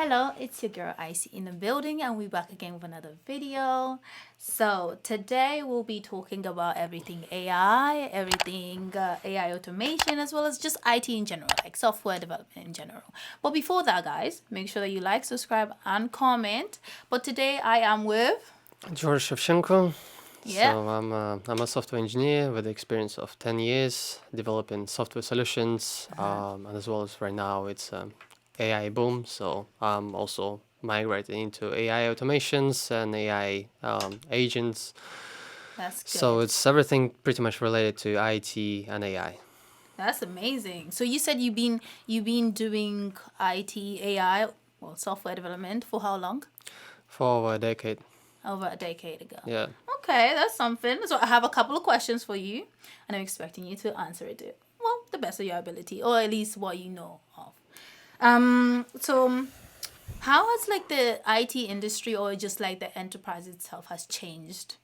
Hello, it's your girl Icy in the building, and we're back again with another video. So, today we'll be talking about everything AI, everything AI automation, as well as just IT in general, like software development in general. But before that, guys, make sure that you like, subscribe, and comment. But today I am with. George Shevchenko. Yeah. So I'm a software engineer with experience of 10 years developing software solutions, and as well as right now it's AI boom. So I'm also migrating into AI automations and AI agents. That's So good. it's everything pretty much related to IT and AI. That's amazing. So you said you've been doing IT, AI, well, software development for how long? For over a decade. Over a decade ago. Yeah. Okay, that's something. So I have a couple of questions for you, and I'm expecting you to answer it well the best of your ability, or at least what you know of. So how has like the IT industry or just like the enterprise itself has changed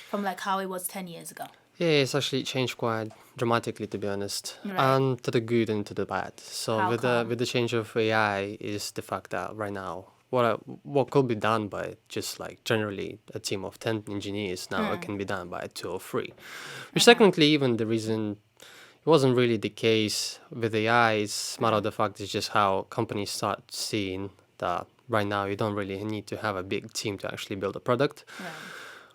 from like how it was 10 years ago? Yeah, it's actually changed quite dramatically, to be honest, Right. and to the good and to the bad. So How with come? the change of AI is the fact that right now what could be done by just like generally a team of 10 engineers now it can be done by two or three, which technically even the reason it wasn't really the case with AI is matter of the fact is just how companies start seeing that right now you don't really need to have a big team to actually build a product. Right.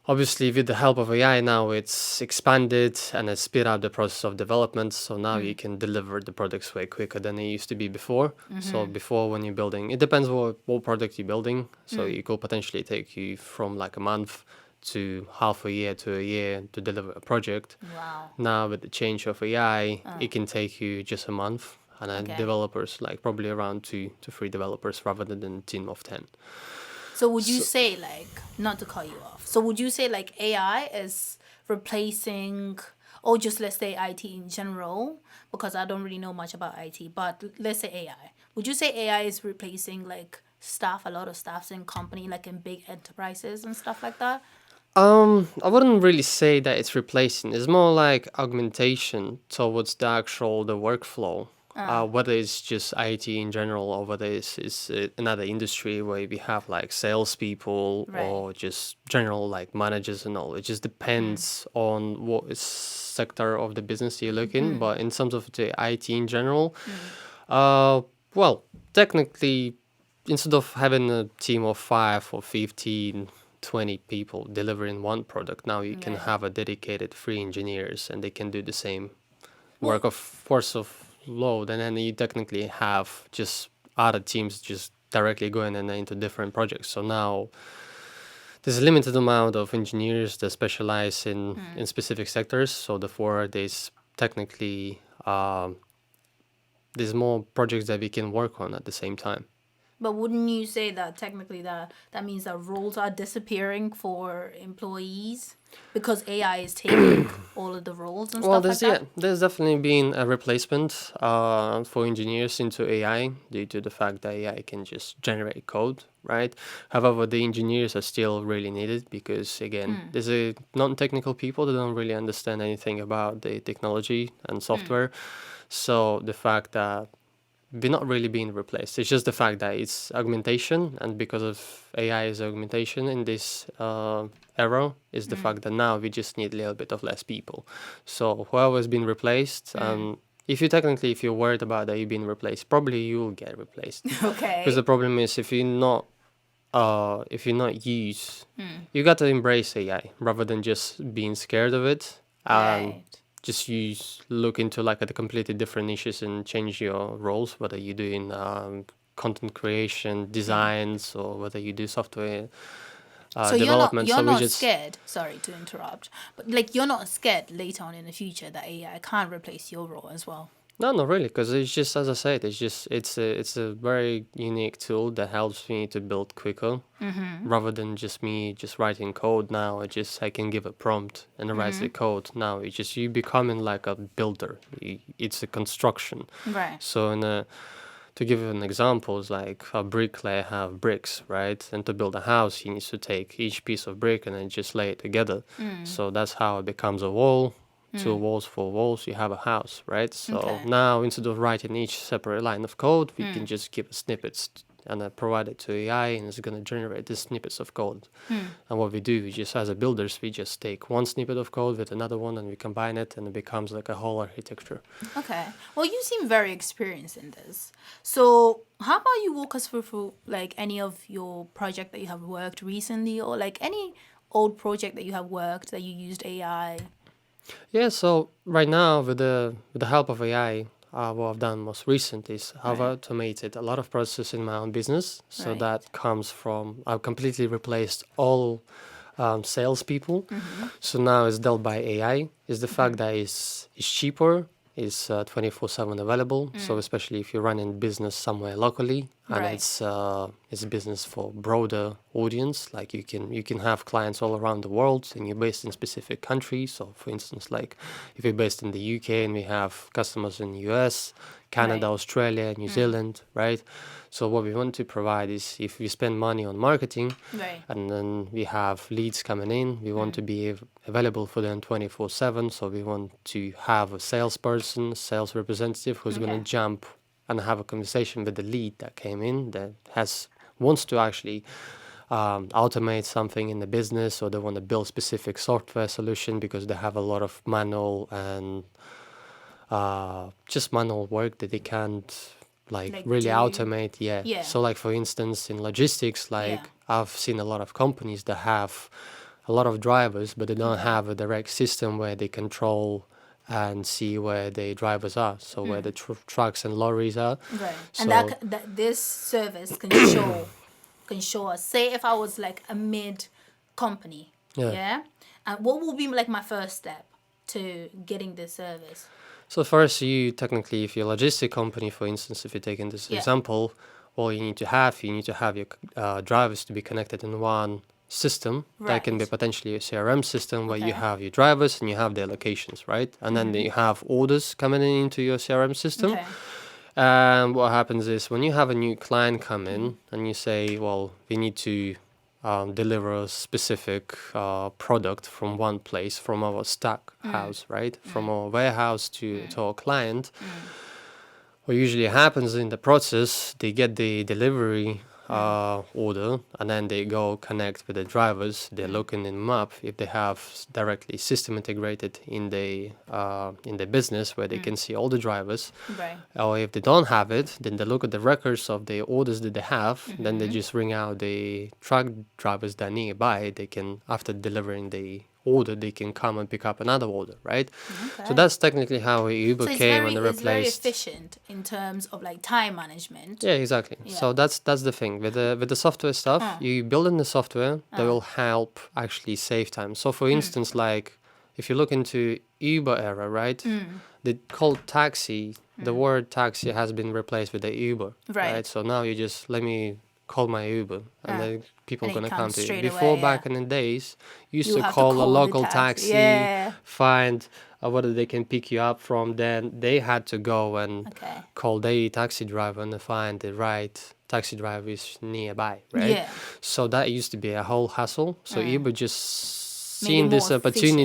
Obviously, with the help of AI now, it's expanded and it's speed up the process of development. So now you can deliver the products way quicker than it used to be before. So before, when you're building, it depends what product you're building. So it could potentially take you from like a month to half a year to a year to deliver a project. Wow. Now with the change of AI, it can take you just a month. And then Okay. developers, like probably around 2 to 3 developers rather than a team of 10. So would you So, say like not to cut you off? So would you say like AI is replacing or just let's say IT in general because I don't really know much about IT, but let's say AI. Would you say AI is replacing like staff, a lot of staffs in company like in big enterprises and stuff like that? I wouldn't really say that it's replacing. It's more like augmentation towards the workflow. Whether it's just IT in general or whether it's another industry where we have like salespeople Right. or just general like managers and all. It just depends on what sector of the business you look in. But in terms of the IT in general, uh, well, technically, instead of having a team of 5 or 15, 20 people delivering one product, now you can Right. have a dedicated 3 engineers and they can do the same Well, work of force of load. And then you technically have just other teams just directly going and into different projects. So now there's a limited amount of engineers that specialize in specific sectors. So therefore, technically there's more projects that we can work on at the same time. but wouldn't you say that technically that means that roles are disappearing for employees because AI is taking all of the roles and Well, stuff like that? there's definitely been a replacement for engineers into AI due to the fact that AI can just generate code, right? However, the engineers are still really needed because again, there's a non-technical people that don't really understand anything about the technology and software. So the fact that we're not really being replaced. It's just the fact that it's augmentation, and because of AI is augmentation in this era, is the fact that now we just need a little bit of less people. So whoever's been replaced, if you're worried about that you're being replaced, probably you will get replaced. Because the Okay. problem is if you're not used, you got to embrace AI rather than just being scared of it. And Right. just look into like at the completely different niches and change your roles, whether you're doing content creation, designs, or whether you do software So you're not development. you're So we not just scared, sorry to interrupt, but like you're not scared later on in the future that AI can't replace your role as well. no, not really, because it's just as I said, it's a very unique tool that helps me to build quicker, rather than just me just writing code. Now I can give a prompt and it writes the code. Now it's just you becoming like a builder. It's a construction. Right. So to give you an example, it's like a bricklayer have bricks, right? And to build a house, he needs to take each piece of brick and then just lay it together. So that's how it becomes a wall. 2 walls, 4 walls, you have a house, right? So Okay. now instead of writing each separate line of code, we can just give snippets and I provide it to AI, and it's going to generate these snippets of code. And what we do, we just as a builders, we just take one snippet of code with another one, and we combine it, and it becomes like a whole architecture. Okay. Well, you seem very experienced in this. So, how about you walk us through like any of your project that you have worked recently, or like any old project that you have worked that you used AI? Yeah, so right now with the help of AI, what I've done most recent is I've Right. automated a lot of processes in my own business. So Right. that comes from I've completely replaced all salespeople. So now it's dealt by AI. Is the fact that it's cheaper, is 24/7 available. So especially if you're running business somewhere locally, and Right. it's a business for broader audience. Like you can have clients all around the world, and you're based in specific countries. So for instance, like if you're based in the UK and we have customers in the US, Canada, Right. Australia, New Zealand, right? So what we want to provide is if we spend money on marketing, Right. and then we have leads coming in, we want to be available for them 24/7. So we want to have a salesperson, sales representative who's going Okay. to jump and have a conversation with the lead that came in that wants to actually automate something in the business, or they want to build specific software solution because they have a lot of manual and just manual work that they can't like Like really do. automate. Yeah. Yeah. So like for instance in logistics, Yeah. like I've seen a lot of companies that have a lot of drivers, but they don't have a direct system where they control and see where the drivers are. So where the trucks and lorries are. Right. And So that this service can show us. Say if I was like a mid company, yeah. yeah, and what will be like my first step to getting this service? So first, you technically, if you're a logistic company, for instance, if you're taking this Yeah. example, all you need to have your drivers to be connected in one system. That can be Right. potentially a CRM system where you Okay. have your drivers and you have their locations, right? And then you have orders coming into your CRM system. Okay. And what happens is when you have a new client come in and you say, well, we need to deliver a specific product from one place, from our stock house, right? From our warehouse to our client. What usually happens in the process, they get the delivery order, and then they go connect with the drivers. They're looking in map if they have directly system integrated in the business where they can see all the drivers. Right. Or if they don't have it, then they look at the records of the orders that they have. Then they just ring out the truck drivers that are nearby. They can, after delivering the order, they can come and pick up another order, right? So Okay. that's technically how Uber So it's came very and it's very replaced. efficient in terms of like time management. Yeah, exactly. Yeah. So that's the thing with the software stuff. You build in the software that will help actually save time. So for instance, like if you look into Uber era, right? They call taxi. The word taxi has been replaced with the Uber, Right. So now you just let me call my Uber, and then people And it gonna come comes to you. straight Before, away, back yeah. in the days, you used You to have to call a call the local taxi. taxi, Yeah. find whether they can pick you up from. Then they had to go and Okay. call the taxi driver and find the right taxi driver is nearby, right? Yeah. So that used to be a whole hassle. So Uber just Made it seen this more efficient.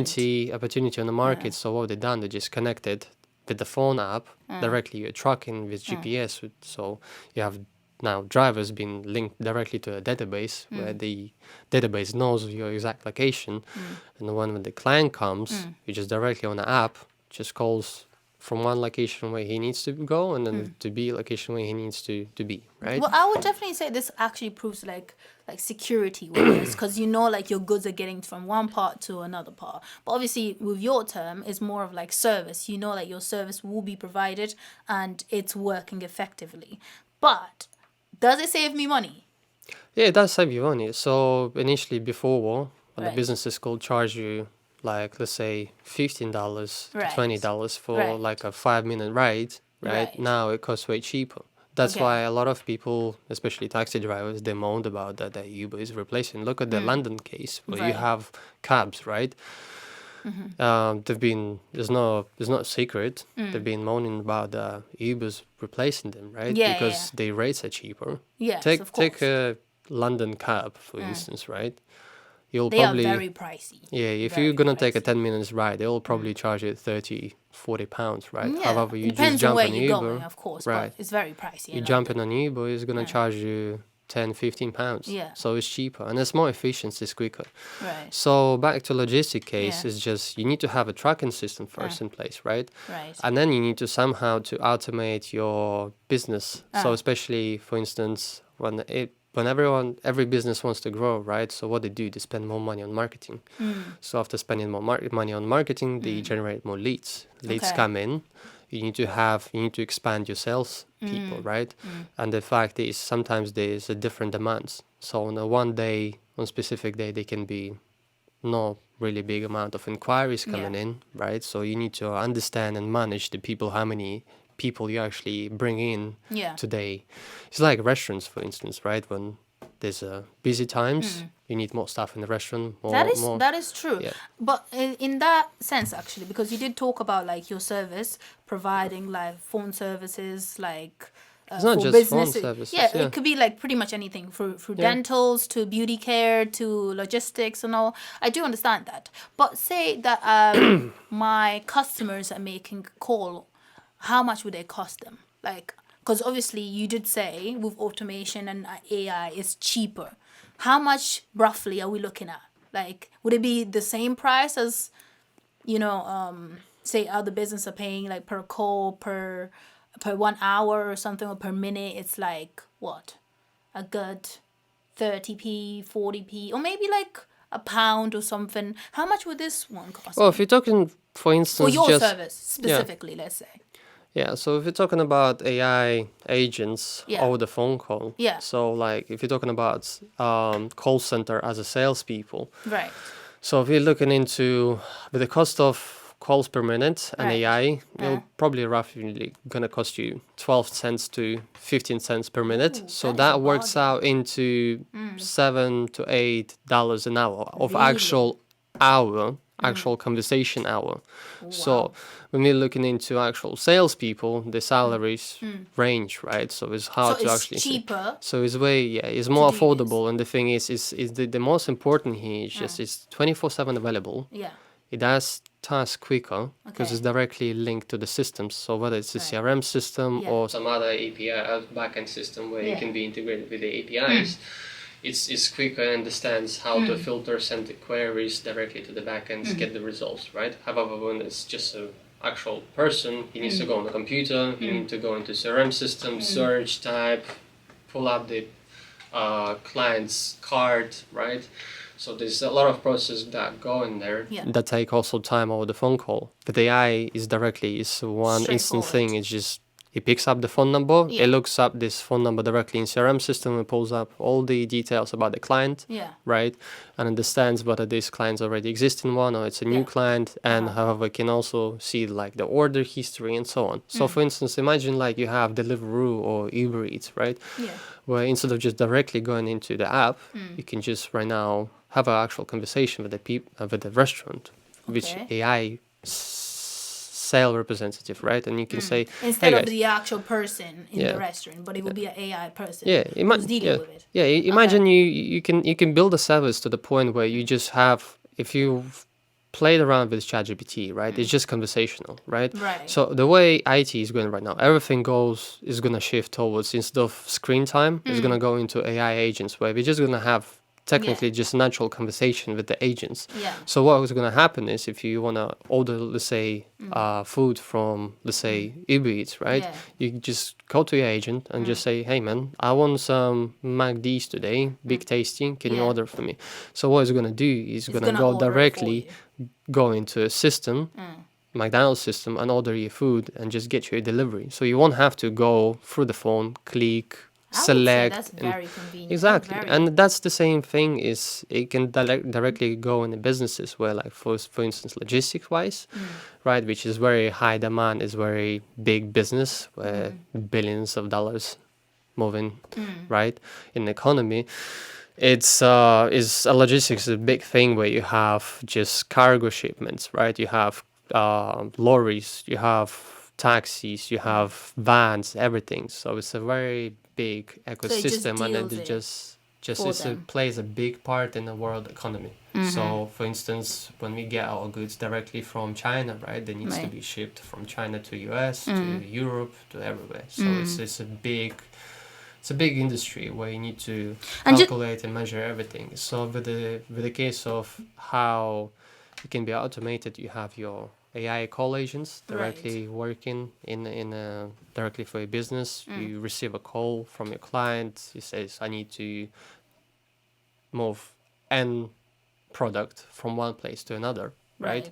opportunity on the market. So what they done, they just connected with the phone app directly your trucking with GPS. So you have now drivers being linked directly to a database where the database knows your exact location, and when the client comes, you just directly on the app just calls from one location where he needs to go and then to be location where he needs to be, right? Well, I would definitely say this actually proves like security with this, because like your goods are getting from one part to another part. But obviously with your term, it's more of like service. Like your service will be provided and it's working effectively. But does it save me money? Yeah, it does save you money. So initially before war, when the Right. businesses could charge you like let's say $15 to Right. $20 for Right. like a 5-minute ride, right? Right. Now it costs way cheaper. That's Okay. why a lot of people, especially taxi drivers, they moaned about that Uber is replacing. Look at the London case where you Right. have cabs, right? They've been there's not a secret. They've been moaning about Uber's replacing them, right? Yeah, Because yeah. the rates are cheaper. Yes, Take of course. a London cab, for instance, right? you'll They are probably, very pricey. yeah, if you're Very gonna take a pricey. 10 minutes ride, they'll probably charge you 30, 40 pounds, right? Yeah, However, it you just depends on jump where on you're going, Uber, of course, but right? it's very pricey You in jump in London. on Uber, it's gonna charge you 10, 15 pounds. Yeah. So it's cheaper and it's more efficient, it's quicker. Right. So back to logistic case, Yeah. is just you need to have a tracking system first in place, right? Right. And then you need to somehow to automate your business. So especially, for instance, when every business wants to grow, right? So what they spend more money on marketing. So after spending more money on marketing, they generate more leads. Leads Okay. come in. You need to expand your sales people, right? And the fact is sometimes there's a different demands. So on one specific day, there can be no really big amount of inquiries coming in, right? So you need to understand and manage the people, how many people you actually bring in today. It's like restaurants, for instance, right? When there's busy times, you need more staff in the restaurant. That is true. Yeah. But in that sense, actually, because you did talk about like your service providing like phone services, like It's not for just phone business. services. Yeah, Yeah. it could be like pretty much anything, through Yeah. dentals to beauty care to logistics and all. I do understand that. But say that my customers are making a call, how much would they cost them? Like, because obviously you did say with automation and AI it's cheaper. How much roughly are we looking at? Like, would it be the same price as, say other business are paying like per call, per 1 hour or something, or per minute? It's like what, a good 30p, 40p, or maybe like a pound or something. How much would this one cost Well, me? if you're talking, for For instance, your just service specifically, let's say. yeah, so if you're talking about AI agents Yeah. over the phone call, Yeah. so like if you're talking about call center as a salespeople, Right. so if you're looking into with the cost of calls per minute and Right. AI, it'll probably roughly gonna cost you 12 cents to 15 cents per minute. Ooh, So that is a that works bargain. out into $7 to $8 an hour of Really? actual conversation hour. So Wow. when we're looking into actual salespeople, the salaries range, right? So it's hard So to it's actually cheaper. so it's it's more do this. affordable. And the thing is the most important here is just it's 24/7 available. Yeah. It does task quicker because Okay. it's directly linked to the systems. So whether it's a Right. CRM system Yeah. or some other API backend system where you Yeah. can be integrated with the APIs, it's quicker and understands how to filter, send the queries directly to the backends, get the results, right? However, when it's just an actual person, he needs to go on the computer, he needs to go into CRM system, search, type, pull up the client's card, right? So there's a lot of processes that go in there that take also time over the phone call. But the AI is one instant thing. It's just it picks up the phone number, Yeah. it looks up this phone number directly in CRM system and pulls up all the details about the client, Yeah. right? And understands whether this client's already existing one or it's a new Yeah. client, and however can also see like the order history and so on. So for instance, imagine like you have Deliveroo or Uber Eats, right? Yeah. Where instead of just directly going into the app, you can just right now have an actual conversation with with the restaurant, which Okay. AI sale representative, right? And you can say, Instead hey of guys, the actual person in Yeah. the restaurant, but it will be an AI person yeah, who's dealing with it. imagine you can build a service to the point where you just have if you've played around with ChatGPT, right? It's just conversational, right? Right. So the way IT is going right now, everything is gonna shift towards instead of screen time, it's gonna go into AI agents where we're just gonna have technically just natural conversation with the agents. Yeah. So what is going to happen is if you want to order, let's say, food from, let's say, Uber Eats, right? Yeah. You just go to your agent and just say, hey, man, I want some McD's today, big tasty. Can you Yeah. order for me? So what it's going to do is going to gonna go order it for directly, you. go into a system, McDonald's system, and order your food and just get you a delivery. So you won't have to go through the phone, click, I would say select. that's and- very convenient. Exactly, Very- and that's the same thing. Is it can directly go in the businesses where, like for instance, logistics wise, right, which is very high demand, is very big business where billions of dollars moving, right, in the economy. It's is a logistics is a big thing where you have just cargo shipments, right? You have lorries, you have taxis, you have vans, everything. So it's a very big just ecosystem, and deals it it. just just For them. plays a big part in the world economy. So, for instance, when we get our goods directly from China, right, they needs to Right. be shipped from China to US, to Europe, to everywhere. So it's a big industry where you need to And calculate and measure everything. So with the case of how it can be automated, you have your AI call agents directly working directly for your business. You receive a call from your client. He says, "I need to move N product from one place to another," right?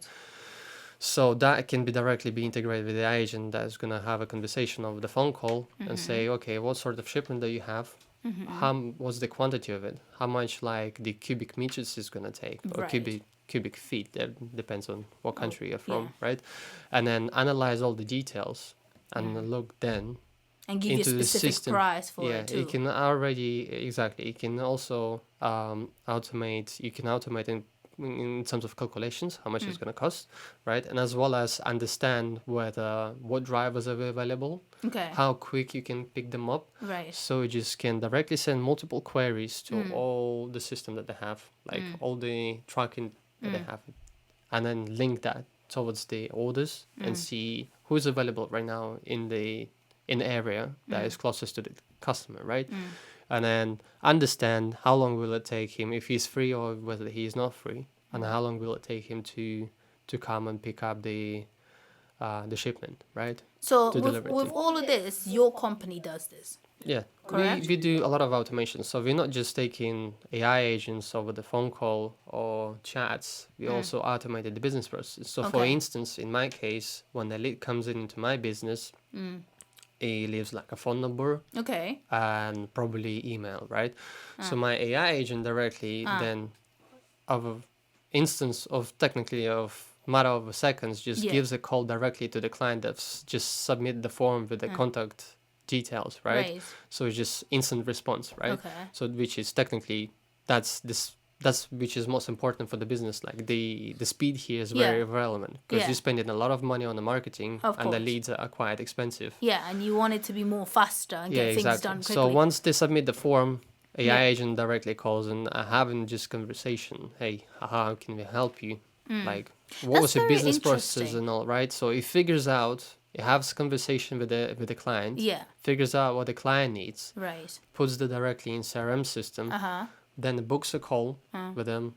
So that can be directly be integrated with the agent that's gonna have a conversation over the phone call and say, "Okay, what sort of shipment do you have? What's the quantity of it? How much like the cubic meters is gonna take, or cubic feet? That depends on what country you're from, right?" And then analyze all the details and look then and give you a into the specific system. price for Yeah, it too. it can already exactly. It can also automate. You can automate in terms of calculations how much it's going to cost, right? And as well as understand whether what drivers are available, Okay. how quick you can pick them up. Right. So you just can directly send multiple queries to all the system that they have, like all the tracking that they have, and then link that towards the orders and see who's available right now in the area that is closest to the customer, right? And then understand how long will it take him if he's free or whether he is not free, and how long will it take him to come and pick up the shipment, right? So To deliver it with to. all of this, your company does this. Yeah, Correct? we do a lot of automation. So we're not just taking AI agents over the phone call or chats. We also automated the business process. So for Okay. instance, in my case, when the lead comes into my business, he leaves like a phone number Okay. and probably email, right? So my AI agent directly then of a instance of technically of matter of seconds just Yeah. gives a call directly to the client that's just submit the form with the contact details, right? Right. So it's just instant response, right? Okay. So which is technically that's which is most important for the business. Like the speed here is very relevant because Yeah. you're spending a lot of money on the marketing Of and the course. leads are quite expensive. Yeah, and you want it to be more faster and Yeah, get things exactly. done So quickly. once they submit the form, AI Yeah. agent directly calls and having just conversation. Hey, how can we help you? Like, what That's was your very business processes interesting. and all, right? So it figures out. It has conversation with the client. Yeah. Figures out what the client needs. Right. Puts it directly in CRM system. Then books a call with them.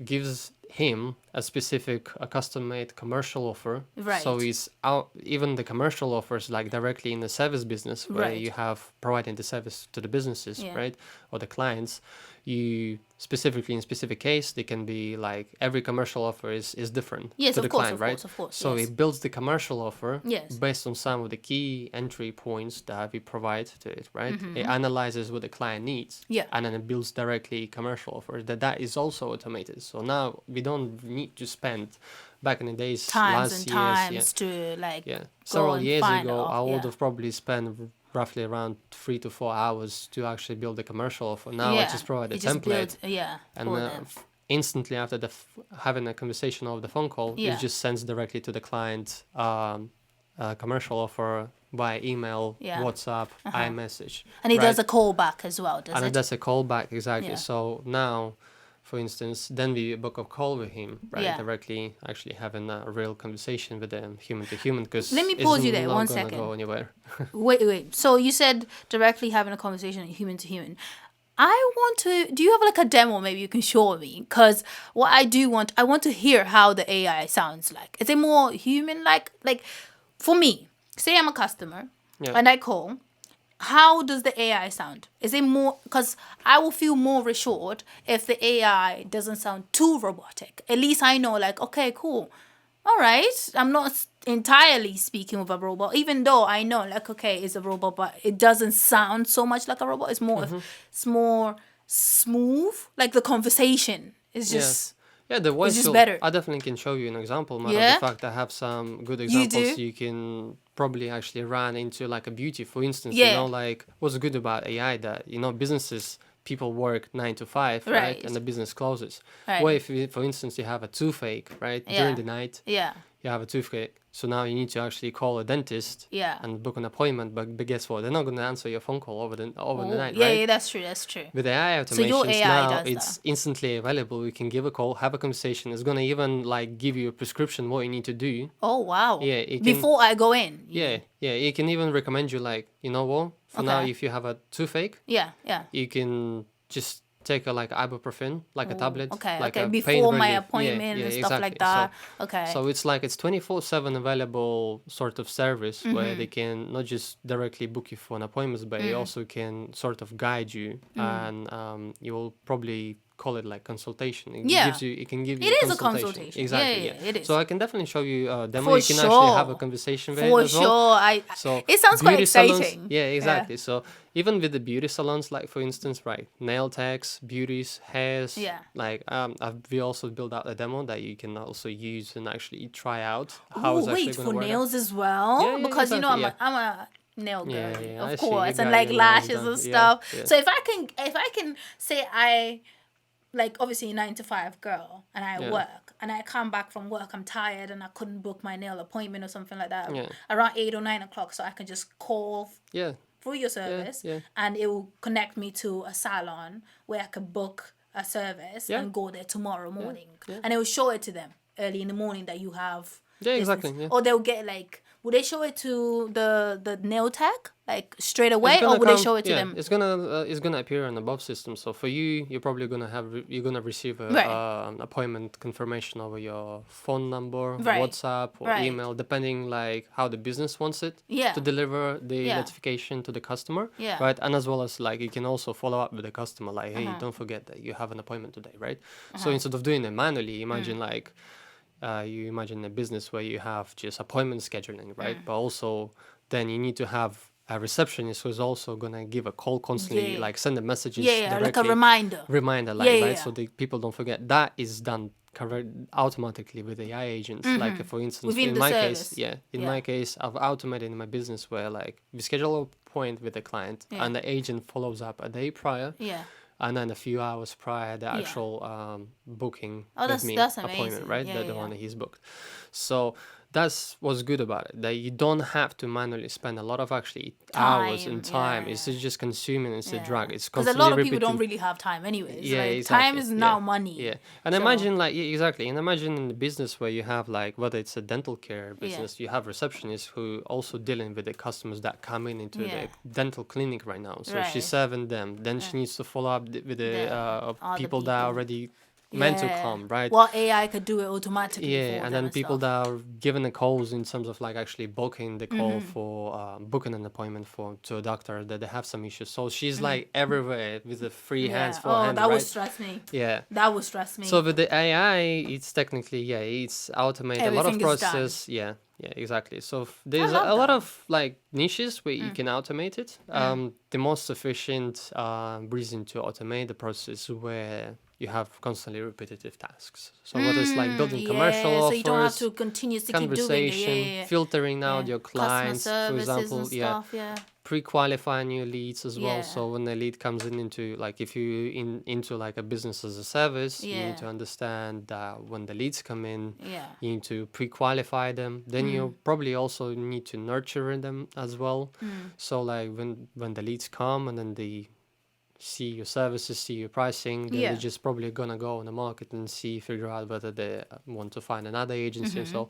Gives him a specific, a custom-made commercial offer. So Right. he's out. Even the commercial offers, like directly in the service business, where Right. you have providing the service to the businesses, Yeah. right, or the clients. You specifically in specific case, they can be like every commercial offer is different Yes, to of the course, client, of right? course, of course. So Yes. it builds the commercial offer Yes. based on some of the key entry points that we provide to it, right? It analyzes what the client needs, Yeah. and then it builds directly commercial offers. That is also automated. So now we don't need to spend back in the days, Times last and years, times to like yeah, go several and years find it ago, I off. would Yeah. have probably spent roughly around 3 to 4 hours to actually build a commercial offer. Now I Yeah. just provide a You just template, build and for them. instantly after having a conversation over the phone call, Yeah. it just sends directly to the client a commercial offer by email, Yeah. WhatsApp, iMessage. And it right? does a callback as well, does And it? that's a callback, exactly. Yeah. So now, for instance, then we book a call with him, right? Yeah. Directly, actually having a real conversation with him, human to human, because Let me it's pause you there not one gonna second. go anywhere. Wait. So you said directly having a conversation human to human. I want to. Do you have like a demo? Maybe you can show me. Because what I want to hear how the AI sounds like. Is it more human like? Like, for me, say I'm a customer Yeah. and I call. How does the AI sound? Is it more? Because I will feel more reassured if the AI doesn't sound too robotic. At least I know, like, okay, cool. All right, I'm not entirely speaking with a robot, even though I know, like, okay, it's a robot, but it doesn't sound so much like a robot. It's more smooth. Like the conversation is Yeah. just, Yeah, the it's voice just tool. better. I definitely can show you an example. Matter of Yeah? the fact, I have some good You examples do? you can probably actually run into like a beauty. For instance, Yeah. like what's good about AI that businesses people work 9 to 5, right? Right. And the business closes. Right. What if, for instance, you have a toothache, right? Yeah. During the night, Yeah. you have a toothache. So now you need to actually call a dentist Yeah. and book an appointment. But guess what? They're not going to answer your phone call over the Oh, night, yeah, right? yeah, that's true. That's true. With AI So your automations AI now, does it's that. instantly available. You can give a call, have a conversation. It's going to even like give you a prescription, what you need to do. Oh, wow. Yeah, it can, Before I go in. you yeah, mean? yeah. It can even recommend you like, you know what? For now, Okay. if you have a toothache, Yeah. Yeah. you can just take a like ibuprofen, like a Oh, tablet, okay. like Okay. a pain Before my relief. appointment Yeah, and stuff exactly. like that. Okay. So it's like it's 24/7 available sort of service where they can not just directly book you for an appointment, but it also can sort of guide you, and you will probably call it like consultation. Yeah. It can give you It a is a consultation. consultation. Exactly. Yeah, yeah, it is. So I can definitely show you a demo. For You can actually have a sure. conversation with it For as well. sure. So It sounds quite beauty salons, exciting. yeah, exactly. So even with the beauty salons, like for instance, right, nail techs, beauties, hairs, Yeah. like we also built out a demo that you can also use and actually try out Oh, how it's actually wait, going to for work. nails as well? Yeah, yeah, Because you know exactly, I'm a nail Yeah, girly, yeah, I of see. You course, and got like your nails lashes done. and Yeah, stuff. yeah. So if I can say I like obviously 9 to 5 girl and I Yeah. work and I come back from work, I'm tired and I couldn't book my nail appointment or something like that Yeah. around 8 or 9 o'clock, so I can just call Yeah, through your service yeah. and it will connect me to a salon where I can book a service Yeah. and go there tomorrow morning. yeah. And it will show it to them early in the morning that you have Yeah, business. exactly, yeah. Or they'll get like, would they show it to the nail tech like straight away, It's or gonna would they come- show it to yeah, them? it's gonna appear on the above system. So for you, you're probably gonna you're gonna receive a Right. appointment confirmation over your phone number, Right. WhatsApp, or Right. email, depending like how the business wants it Yeah. to deliver the Yeah. notification to the customer. Yeah. Right, and as well as like you can also follow up with the customer, like, hey, don't forget that you have an appointment today, right? So instead of doing it manually, imagine like. You imagine a business where you have just appointment scheduling, right? But also then you need to have a receptionist who's also gonna give a call constantly, Yeah. like send the messages Yeah, directly. like a reminder. Like, Yeah, right? yeah. So the people don't forget. That is done covered automatically with AI agents. Like for instance, Within in the my service. case, in Yeah. my case, I've automated in my business where like we schedule a point with the client Yeah. and the agent follows up a day prior. Yeah. And then a few hours prior, the actual booking Oh, with me that's appointment, amazing. right? Yeah, The yeah. one that he's booked. So that's what's good about it. That you don't have to manually spend a lot of actually hours and time. Yeah, It's just consuming. It's a drag. It's Because a constantly lot of people don't repeating. really have time anyways. Yeah, like, exactly. time is now Yeah. money. Yeah, and So- imagine like exactly, and imagine in the business where you have like whether it's a dental care business, you have receptionists who also dealing with the customers that come into Yeah. the dental clinic right now. So Right. she's serving them. Then she needs to follow up with the other people that are people. already meant to Yeah. come, right? Well, AI could do it automatically. Yeah, for and them then people stuff. that are given the calls in terms of like actually booking the call for booking an appointment for to a doctor that they have some issues. So she's like everywhere with the free hands, full Oh, hands, that right? would stress me. Yeah. That would stress me. So with the AI, it's technically it's automate a lot of Everything is done. processes. Yeah, exactly. So there's love a lot that. of like niches where you can automate it. The most efficient reason to automate the process is where you have constantly repetitive tasks. So whether it's like building commercial yeah, offers, so you don't have to continuously keep doing it. conversation, Yeah. filtering out your Customer clients, for services example, and stuff. Yeah. pre-qualifying your leads as well. Yeah. So when the lead comes into like if you into like a business as a service, you Yeah. need to understand that when the leads come in, Yeah. you need to pre-qualify them. Then you probably also need to nurture them as well. So like when the leads come and then they see your services, see your pricing, then Yeah. they're just probably gonna go on the market and figure out whether they want to find another agency. So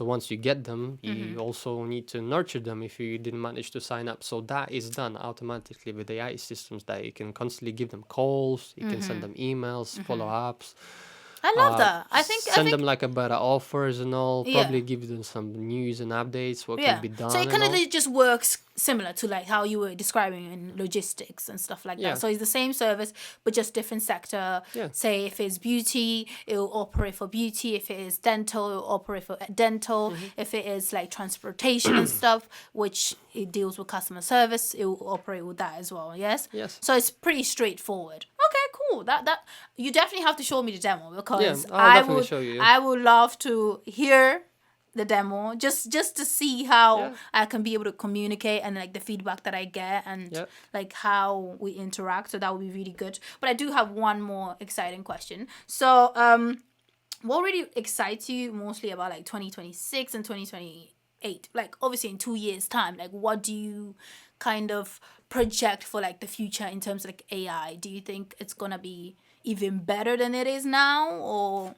once you get them, you also need to nurture them if you didn't manage to sign up. So that is done automatically with AI systems that you can constantly give them calls, you can send them emails, follow-ups. I love that. I think Send them like a better offers and all. Yeah. Probably give them some news and updates, what yeah. can be done. So it and kind all. of just works similar to like how you were describing in logistics and stuff like Yeah. that. So it's the same service but just different sector. Yeah. Say if it's beauty, it will operate for beauty. If it is dental, it will operate for dental. If it is like transportation and stuff, which it deals with customer service, it will operate with that as well. Yes. Yes. So it's pretty straightforward. Okay, cool. That you definitely have to show me the demo because I'll definitely would show you. I would love to hear the demo, just to see how Yeah. I can be able to communicate and like the feedback that I get and Yeah. like how we interact. So that would be really good. But I do have one more exciting question. So what really excites you mostly about like 2026 and 2028? Like obviously in 2 years time, like what do you kind of project for like the future in terms of like AI? Do you think it's gonna be even better than it is now, or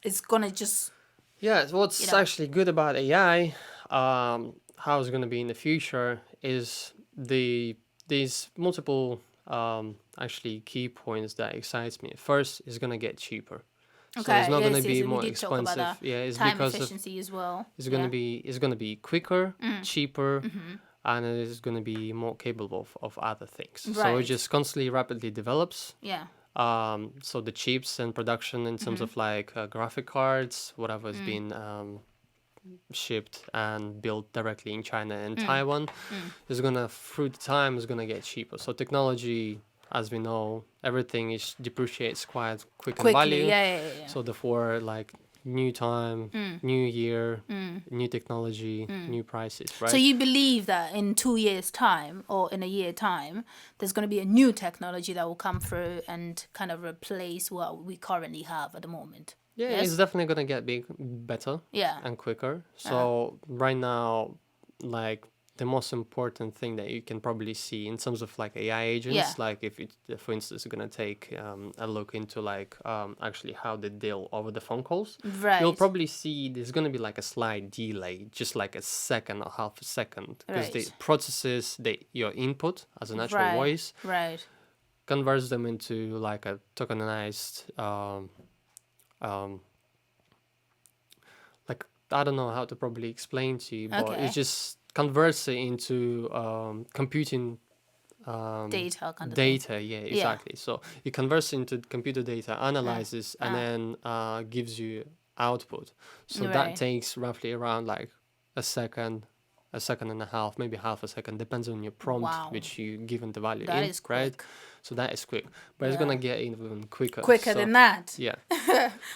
it's gonna just, Yeah, you what's know, actually good about AI, how it's going to be in the future, is these multiple actually key points that excites me. First, it's going to get cheaper, so it's okay, not going to yes, be yes, we more did talk about expensive. that. Yeah, it's Time because of efficiency as well. it's Yeah. going to be quicker, cheaper, and it is going to be more capable of other things. So it Right. just constantly rapidly develops. Yeah. So the chips and production in terms of like graphic cards, whatever has been shipped and built directly in China and Taiwan, is gonna through the time is gonna get cheaper. So technology, as we know, everything is depreciates quite quick in Quickly. value. Yeah, yeah, yeah. So therefore, like new time, new year, new technology, new prices, So right? you believe that in 2 years' time or in a year time, there's going to be a new technology that will come through and kind of replace what we currently have at the moment? Yeah, it's Yes? definitely gonna get better Yeah. and quicker. So right now, like the most important thing that you can probably see in terms of like AI Yeah. agents, like if you, for instance, you're gonna take a look into like actually how they deal over the phone calls, you'll Right. probably see there's gonna be like a slight delay, just like a second or half a second, because the Right. processes your input as a natural Right. voice, Right. converts them into like a tokenized um, like I don't know how to probably explain to you, but it Okay. just converts it into computing Data kind of thing. data. Yeah, Yeah. exactly. So it converts into computer data, analyzes, and then gives you output. So that Right. takes roughly around like a second, a second and a half, maybe half a second, depends on your prompt Wow. which you given the value That in, is right? quick. So that is quick, but it's Yeah. gonna get even quicker. Quicker So than that. yeah,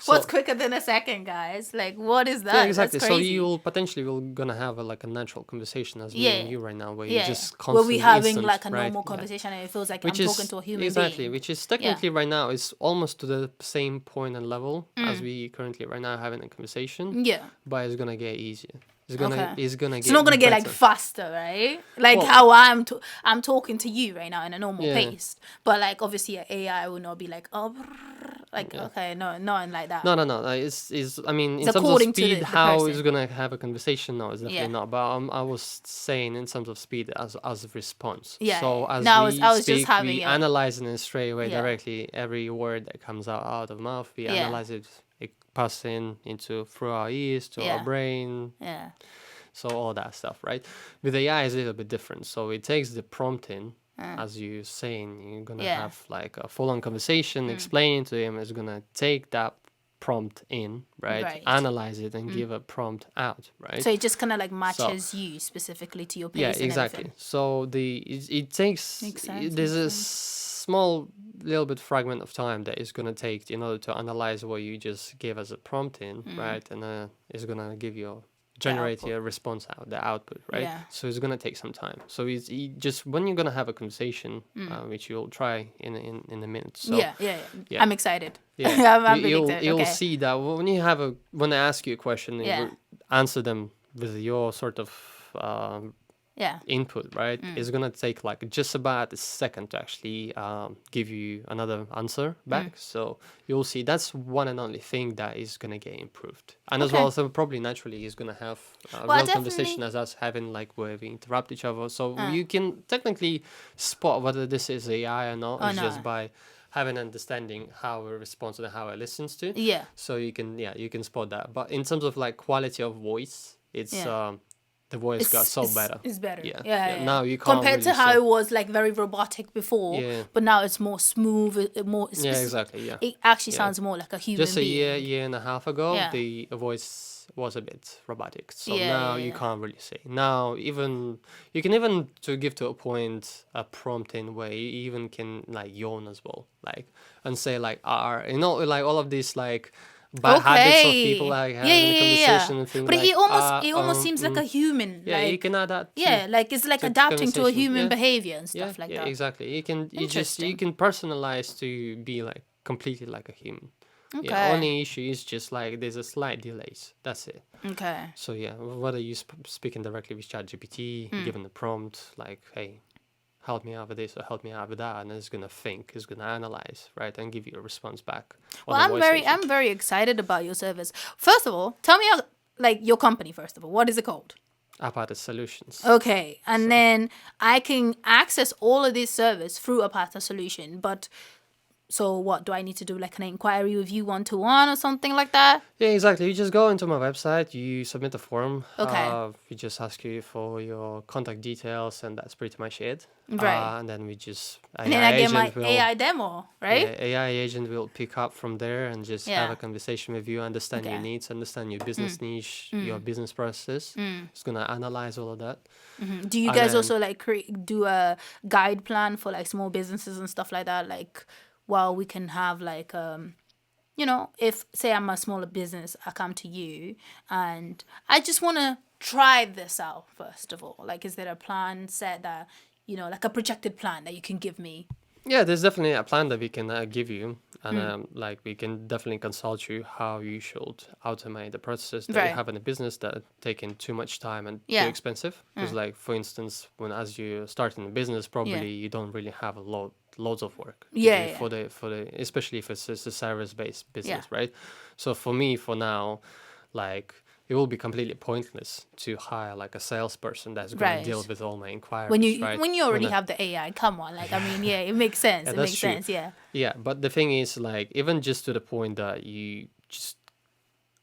What's so quicker than a second, guys? Like, what is yeah, that? That's exactly. So crazy. you'll potentially will gonna have like a natural conversation as me and Yeah. you right now, where you Yeah. just Where we constant, having instant, like a right? normal Yeah. conversation and it feels like I'm Which talking is to a human exactly, being. which is Yeah. technically right now is almost to the same point and level as we currently right now having a conversation, Yeah. but it's gonna get easier. Okay. It's gonna It's not gonna get get like better. faster, right? Like Well, how I'm talking to you right now in a normal yeah, pace. But like obviously a AI will not be like oh like yeah. okay, no, nothing like that. No, no, no. It's. I mean, It's in terms of according to speed, the how is person. gonna have a conversation? No, it's definitely Yeah. not. But I was saying in terms of speed as a response. Yeah, So yeah. as No, we I was just speak, having we a analyze it straight away yeah. directly. Every word that comes out of mouth, we Yeah. analyze it. It passes into through our ears to our Yeah. brain. Yeah. So all that stuff, right? With AI, is a little bit different. So it takes the prompt in. As you're saying, you're gonna Yeah. have like a full-on conversation, explaining to him. Is gonna take that prompt in, right? Right. Analyze it and give a prompt out, right? So it just kind of like So matches you specifically to your yeah, pace and exactly. everything. So it takes Makes sense. there's Makes a sense. small little bit fragment of time that is gonna take in order to analyze what you just gave as a prompt in, right? And it's gonna give you generate output. a response out the output, right? Yeah. So it's gonna take some time. So it's just when you're gonna have a conversation, which you'll try in a minute. So Yeah, yeah, yeah. yeah. I'm excited. yeah, I'm really excited. you'll Okay. see that when I ask you a question, Yeah. you answer them with your sort of Yeah. input, right? It's gonna take like just about a second to actually give you another answer back. So you'll see that's one and only thing that is gonna get improved, and as Okay. well, so probably naturally he's gonna have a Well, I real definitely. conversation as us having like where we interrupt each other. So you can technically spot whether this is AI or not. Oh It's just no. by having an understanding how it responds and how it listens to. Yeah. So you can spot that. But in terms of like quality of voice, it's Yeah. the voice got so better. It's better. Yeah, Yeah, yeah. yeah. Now you can't Compared really to how say. it was like very robotic before, Yeah, but now it's more smooth. More. yeah, exactly. Yeah, It actually yeah. sounds more like a human Just a being. year and a half ago, Yeah. the voice was a bit robotic. So Yeah, now yeah, you yeah. can't really say. Now even you can even to give to a point a prompt in where you even can like yawn as well, like and say like R. Like all of these like bad habits of people Okay. like Yeah, having a yeah, yeah, yeah. conversation and think But like it almost seems like a human. yeah, you Like can add that too yeah, like it's like to adapting to a conversation. human Yeah, behavior and yeah, stuff like yeah, that. exactly. You Interesting. can personalize to be like completely like a human. Yeah, Okay. only issue is just like there's a slight delays. That's it. Okay. So yeah, whether you speaking directly with ChatGPT, given the prompt like, hey, help me out with this or help me out with that, and it's gonna think, it's gonna analyze, right, and give you a response back on Well, a voice agent. I'm very excited about your service. First of all, tell me like your company first of all. What is it called? Apata Solutions. Okay, and So then I can access all of this service through Apata Solution. But so what do I need to do? Like an inquiry with you one to one or something like that? yeah, exactly. You just go into my website, you submit a form. Okay, We just ask you for your contact details, and that's pretty much it. right. And then we just And then I get my AI demo, right? AI agent will pick up from there and just have a Yeah. conversation with you, understand your Okay. needs, understand your business niche, your business process. It's gonna analyze all of that. Do you And guys then also like do a guide plan for like small businesses and stuff like that? Like, well, we can have like if say I'm a smaller business, I come to you and I just want to try this out first of all. Like, is there a plan set that like a projected plan that you can give me? yeah, there's definitely a plan that we can give you, and like we can definitely consult you how you should automate the processes that you Right. have in a business that are taking too much time and too Yeah. expensive. Because, like for instance, when as you start in a business, probably you don't really have loads of work to Yeah, do yeah. for the especially if it's a service-based business, Yeah. right? So for me, for now, like it will be completely pointless to hire like a salesperson that's going to deal Right. with all my When inquiries, right? you already I- have the AI, come on, like I mean, yeah, it makes sense. yeah, It that's makes true. sense. Yeah. Yeah, but the thing is, like, even just to the point that you just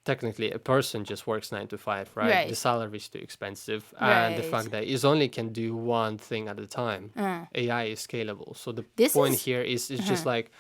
technically a person just works 9 to 5, right? The Right. salary is too expensive, and the Right. fact that it only can do one thing at a time. AI is scalable. So the This point is here is just like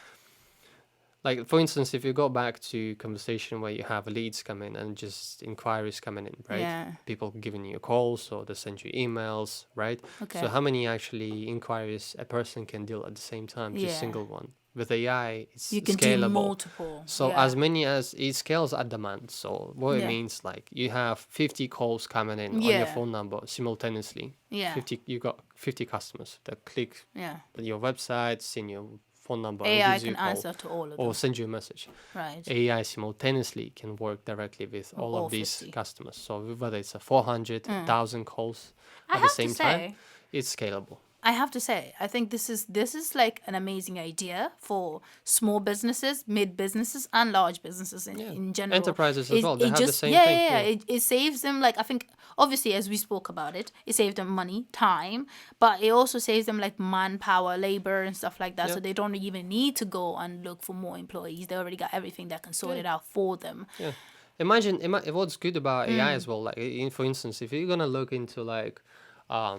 for instance, if you go back to conversation where you have leads come in and just inquiries coming in, right? yeah. People giving you calls or they send you emails, right? So Okay. how many actually inquiries a person can deal at the same time? Just Yeah. single one. With AI, it's You can do scalable. multiple. So Yeah. as many as it scales at demand. So what it Yeah. means, like you have 50 calls coming in on your Yeah. phone number simultaneously. Yeah. 50, you got 50 customers that click Yeah. your website, send your phone number, and AI gives you can a call answer to all of or them. send you a message. Right. AI simultaneously can work directly with all All of these 50. customers. So whether it's a 400, 1,000 calls I at the have to same time, say, it's scalable. I think this is like an amazing idea for small businesses, mid businesses, and large businesses Yeah. in general. Enterprises as well, they It have the just same thing. Yeah. it saves them like I think obviously as we spoke about it, it saves them money, time, but it also saves them like manpower, labor, and stuff like that. Yeah. So they don't even need to go and look for more employees. They already got everything that can sort Yeah. it out for them. Yeah. Imagine what's good about AI as well. Like, for instance, if you're gonna look into like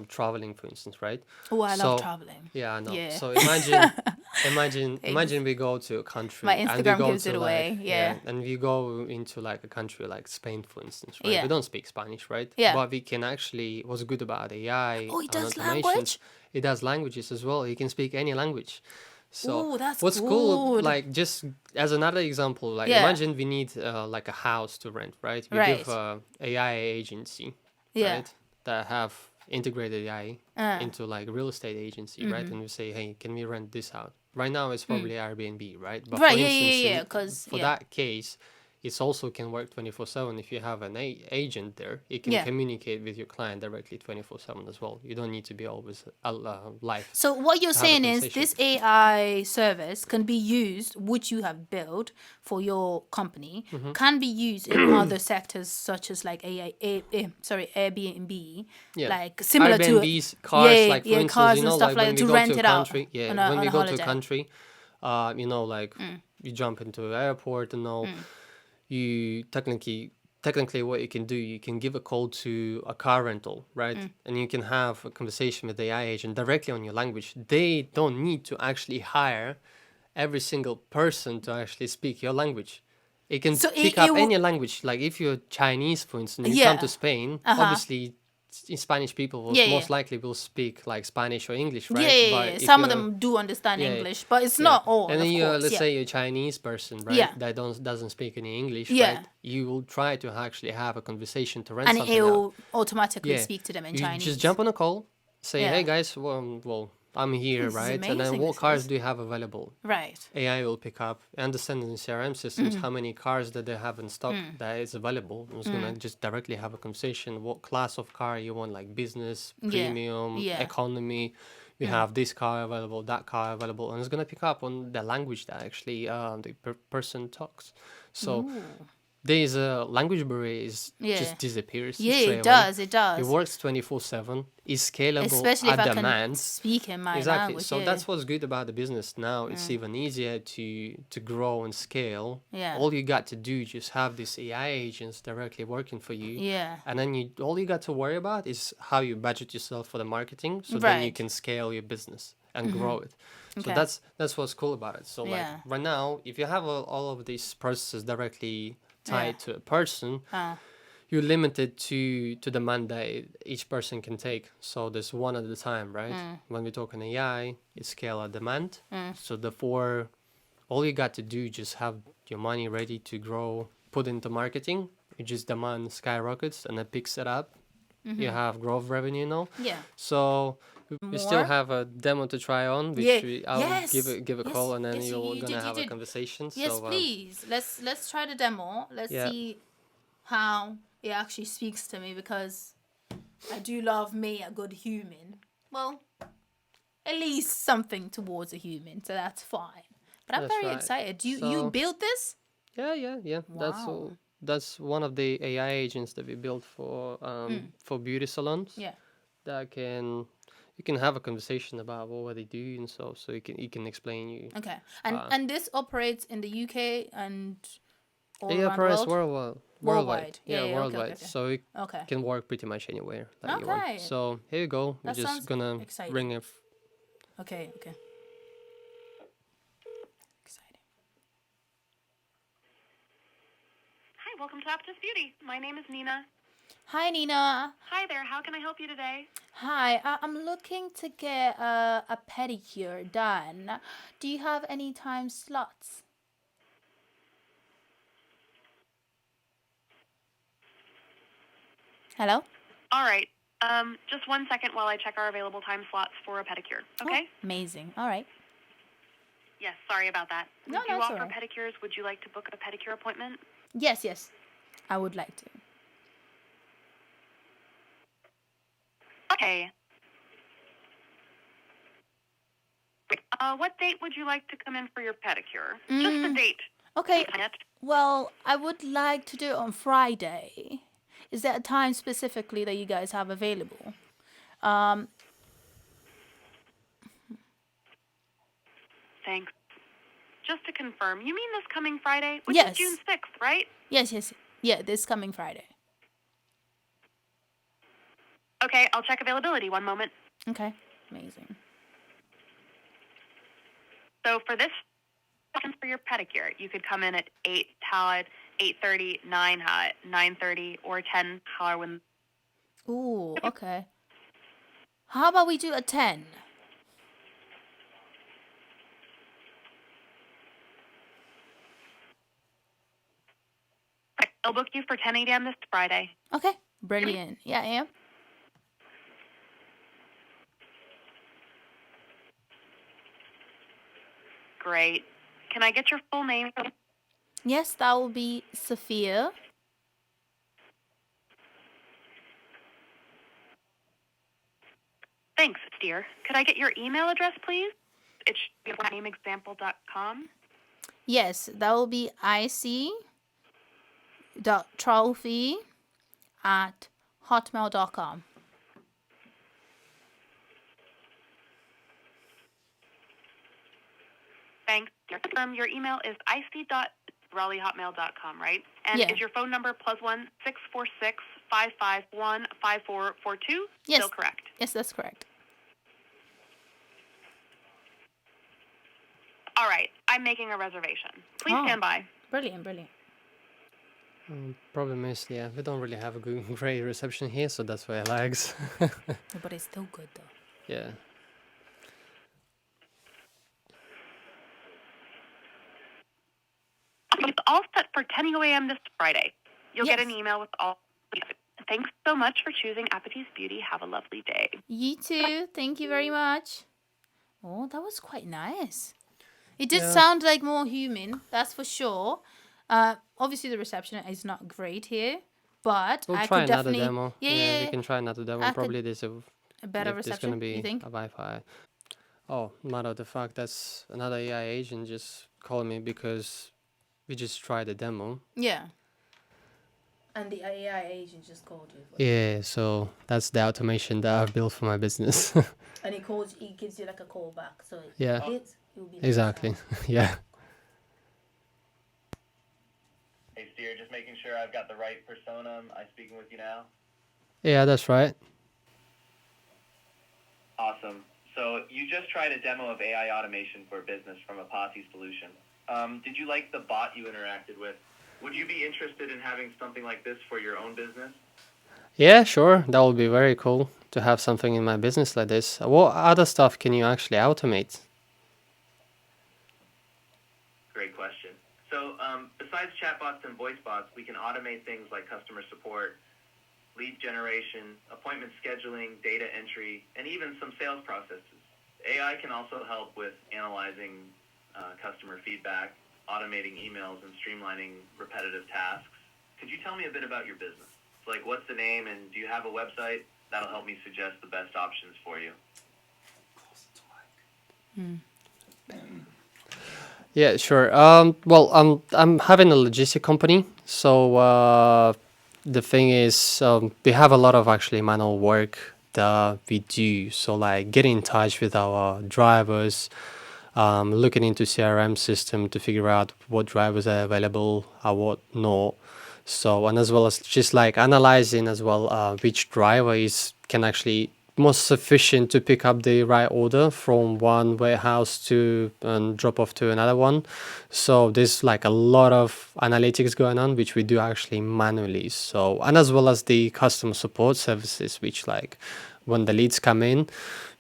traveling, for instance, right? Oh, I love So traveling. yeah, I know. Yeah. So imagine Ex- we go to a My country and we Instagram go gives to it like away. Yeah. and we go into like a country like Spain, for instance, right? Yeah. We don't speak Spanish, right? Yeah. But we can actually, what's good about AI Oh, it and does automations, language? it does languages as well. You can speak any language. So Ooh, that's what's cool, good. like just as another example, like Yeah. imagine we need like a house to rent, right? We Right. give a AI agency, Yeah. right, that have integrated AI into like a real estate agency, right? And we say, hey, can we rent this out? Right now it's probably Airbnb, right? But Right, for yeah, instance, yeah, yeah, 'cause, for yeah. that case, it also can work 24/7. If you have an agent there, it can Yeah. communicate with your client directly 24/7 as well. You don't need to be always live. So what you're to have a saying is conversation. this AI service can be used, which you have built for your company, Mm-hmm. can be used in other sectors such as like Airbnb, Yeah. like similar to Airbnbs, cars, like for instance, cars you and know, stuff like like when that we to go rent to a it out country, yeah, on when on we a go to a holiday. country, you know, like you jump into an airport and all, you technically what you can do, you can give a call to a car rental, right? And you can have a conversation with the AI agent directly on your language. They don't need to actually hire every single person to actually speak your language. It can So pick up any language. Like if you're Chinese, for instance, you come to yeah. Spain, Uh-huh. obviously Spanish people will Yeah, yeah. most likely will speak like Spanish or English, Yeah, right? yeah, But yeah. if Some of you're them do understand yeah, English, but it's yeah, not all, and then of you course. let's Yeah. say you're a Chinese person, right? Yeah. That doesn't speak any English, Yeah. right? You will try to actually have a conversation to rent And something out. it'll automatically Yeah, speak to them in you just Chinese. jump on a call, say, Yeah. hey guys, well, I'm here, This is right? And then amazing, what this cars is. do you have available? Right. AI will pick up, understanding the CRM systems, how many cars that they have in stock that is available. It's gonna just directly have a conversation. What class of car you want, like business, Yeah. premium, Yeah. economy. You have this car available, that car available, and it's gonna pick up on the language that actually the person talks. So Ooh. there is a language barrier is Yeah. just disappears Yeah, straight it away. does. It does. It works 24/7. Is scalable Especially if at I can demand. speak in my Exactly. language. So Yeah. that's what's good about the business now. It's even easier to grow and scale. Yeah. All you got to do is just have these AI agents directly working for you. Yeah. And then all you got to worry about is how you budget yourself for the marketing, so then you Right. can scale your business and grow it. So Okay. that's what's cool about it. So like Yeah. right now, if you have all of these processes directly tied Yeah. to a person, you're limited to the mandate each person can take. So there's one at a time, right? When we're talking AI, it's scale at demand. So therefore, all you got to do just have your money ready to grow, put into marketing. You just demand skyrockets and it picks it up. You have growth revenue now. Yeah. So we still More. have a demo to try on, which Yeah. I'll Yes. give a Yes. call and then Yes, you're you gonna did. You have a did. conversation. Yes, So please. Let's try the demo. Let's yeah. see how it actually speaks to me, because I do love me a good human. Well, at least something towards a human, so that's fine. But I'm That's very right. excited. You So built this? yeah. That's Wow. all. That's one of the AI agents that we built for beauty salons. Yeah. That you can have a conversation about what they do and so he can explain you. Okay. And this operates in the UK and all AI around the price world? worldwide. Yeah, yeah, okay, worldwide. okay. So it Okay. can work pretty much anywhere that you want. Okay. So here you go. We're That just sounds gonna exciting. ring it. Okay, okay. Exciting. Hi, welcome to Aptus Beauty. My name is Nina. Hi, Nina. Hi there, how can I help you today? Hi, I'm looking to get a pedicure done. Do you have any time slots? Hello? All right, just 1 second while I check our available time slots for a pedicure, okay? Oh, amazing. All right. Yes, sorry about that. No, We do that's offer all right. pedicures. Would you like to book a pedicure appointment? Yes, yes. I would like to. Okay. What date would you like to come in for your pedicure? Just the date. Okay. Janet. Well, I would like to do it on Friday. Is there a time specifically that you guys have available? Thanks. Just to confirm, you mean this coming Friday? Which Yes. is June 6th, right? Yes, yes. Yeah, this coming Friday. Okay, I'll check availability. 1 moment. Okay. Amazing. So for this for your pedicure, you could come in at 8, how at 8:30, 9, how at 9:30, or 10, how when. Ooh, okay. How about we do a 10? I'll book you for 10 a.m. this Friday. Okay. Brilliant. Yeah, yeah. Great. Can I get your full name? Yes, that will be Sophia. Thanks, dear. Could I get your email address, please? It should be nameexample.com. Yes, that will be ic.trophy@hotmail.com. Thanks. Confirm your email is ic.raleigh@hotmail.com, right? And Yeah. is your phone number +1 646 551 5442 Yes. still correct? Yes, that's correct. All right. I'm making a reservation. Please stand by. Brilliant, brilliant. Problem is, yeah, we don't really have a good, great reception here, so that's why it lags. But it's still good though. Yeah. It's all set for 10 a.m. this Friday. You'll get an Yes. email with all. Thanks so much for choosing Appetit Beauty. Have a lovely day. You too. Thank you very much. Oh, that was quite nice. It did Yeah. sound like more human, that's for sure. Obviously the reception is not great here, but We'll I try could another definitely demo. yeah, we can try another demo. I could- Probably there's a better if there's gonna reception. You be think? a Wi-Fi. Oh, matter of the fact, that's another AI agent just called me because we just tried a demo. Yeah. And the AI agent just called you. Yeah, so that's the automation that I've built for my business. And it gives you like a call back. So Yeah. it will be Exactly. Yeah. Hey, Steer, just making sure I've got the right persona. I'm speaking with you now. Yeah, that's right. Awesome. So you just tried a demo of AI automation for business from a Posse solution. Did you like the bot you interacted with? Would you be interested in having something like this for your own business? Yeah, sure. That would be very cool to have something in my business like this. What other stuff can you actually automate? Great question. So besides chatbots and voice bots, we can automate things like customer support, lead generation, appointment scheduling, data entry, and even some sales processes. AI can also help with analyzing customer feedback, automating emails, and streamlining repetitive tasks. Could you tell me a bit about your business? Like, what's the name, and do you have a website? That'll help me suggest the best options for you. Yeah, sure. Well, I'm having a logistic company, so the thing is, we have a lot of actually manual work that we do. So like getting in touch with our drivers, looking into CRM system to figure out what drivers are available and what not. So, and as well as just like analyzing as well which driver is can actually most sufficient to pick up the right order from one warehouse to and drop off to another one. So there's like a lot of analytics going on, which we do actually manually. So, and as well as the customer support services, which like when the leads come in,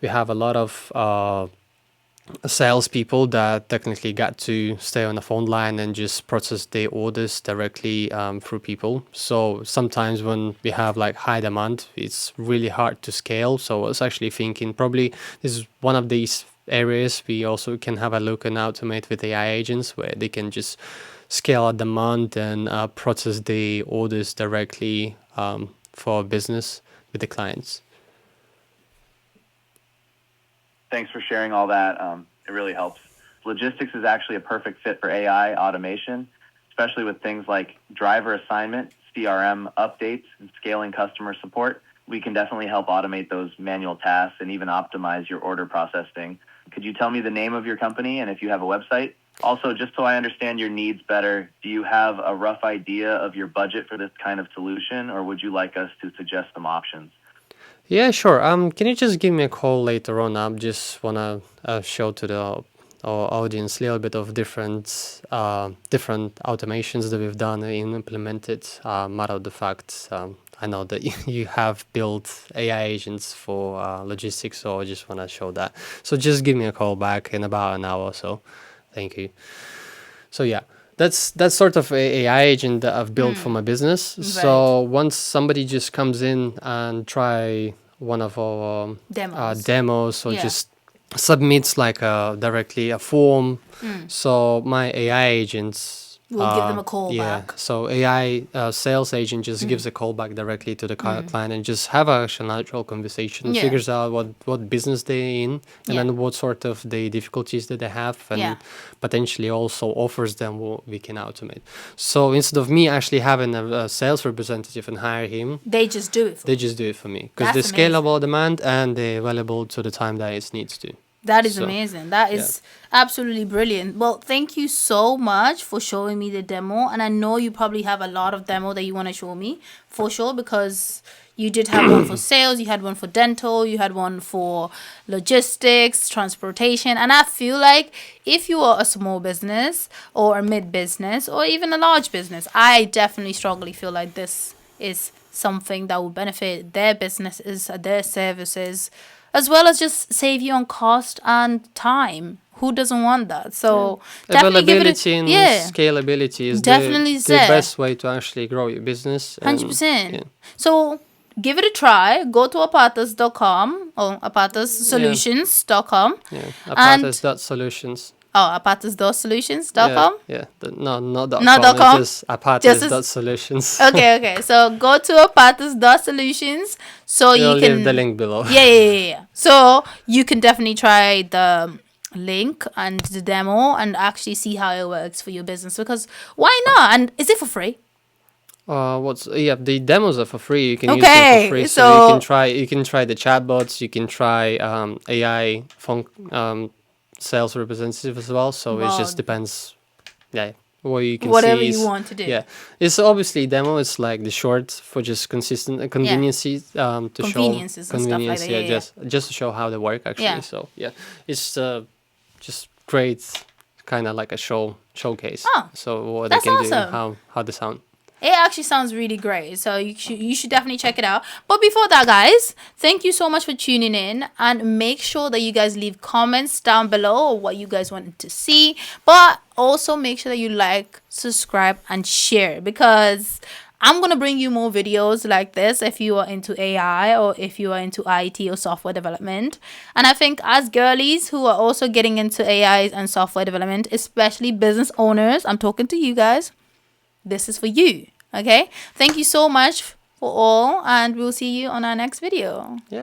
we have a lot of salespeople that technically got to stay on the phone line and just process their orders directly through people. So sometimes when we have like high demand, it's really hard to scale. So I was actually thinking probably this is one of these areas we also can have a look and automate with AI agents where they can just scale at demand and process the orders directly for business with the clients. Thanks for sharing all that. It really helps. Logistics is actually a perfect fit for AI automation, especially with things like driver assignment, CRM updates, and scaling customer support. We can definitely help automate those manual tasks and even optimize your order processing. Could you tell me the name of your company and if you have a website? Also, just so I understand your needs better, do you have a rough idea of your budget for this kind of solution, or would you like us to suggest some options? Yeah, sure. Can you just give me a call later on? I just wanna show to the our audience a little bit of different automations that we've done and implemented. Matter of the fact, I know that you have built AI agents for logistics, so I just wanna show that. So just give me a call back in about an hour or so. Thank you. So yeah. That's sort of a AI agent that I've built for my business. So once somebody just comes in and try one of our demos or Yeah. just submits like directly a form, so my AI agents We'll give them a call back. So AI sales agent just gives a call back directly to the client and just have a actual natural conversation, Yeah. figures out what business they're in and Yeah. then what sort of the difficulties that they have and Yeah. potentially also offers them what we can automate. So instead of me actually having a sales representative and hire him, They just do it for they you. just do it for me because That's they're amazing. scalable demand and they're available to the time that it needs to. That is So, amazing. That is absolutely brilliant. Well, thank you so much for showing me the demo. And I know you probably have a lot of demo that you want to show me for sure, because you did have one for sales, you had one for dental, you had one for logistics, transportation. And I feel like if you are a small business or a mid business or even a large business, I definitely strongly feel like this is something that will benefit their businesses, their services, as well as just save you on cost and time. Who doesn't want that? So definitely give it availability and yeah, scalability is definitely is the there. best way to actually grow your business. And, 100%. yeah. So give it a try. Go to apatas.com or apatasSolutions.com. Yeah, And apatas.solutions. apatas.solutions.com. Yeah. No, not .com. Not It's .com. just Just as- apatas.solutions. Okay. So go to apatas.solutions so We'll you can leave the link below. Yeah. So you can definitely try the link and the demo and actually see how it works for your business, because why not? And is it for free? The demos are for free. You can use them Okay, for free. so- you can try the chatbots. You can try AI sales representative as well. So it Wow. just depends. Yeah, what you can Whatever see you is- want to do. Yeah, it's obviously demo. It's like the short for just consistent conveniency to Conveniences show and stuff like convenience. that, yeah. Just to show how they work actually. Yeah. So yeah, it's just great, kind of like a showcase. Oh, So what that's they can awesome. do, how they sound. It actually sounds really great. So you should definitely check it out. But before that, guys, thank you so much for tuning in. And make sure that you guys leave comments down below of what you guys wanted to see. But also make sure that you like, subscribe, and share, because I'm going to bring you more videos like this if you are into AI or if you are into IT or software development. And I think as girlies who are also getting into AI and software development, especially business owners, I'm talking to you guys. This is for you. Okay, thank you so much for all, and we'll see you on our next video. Yeah.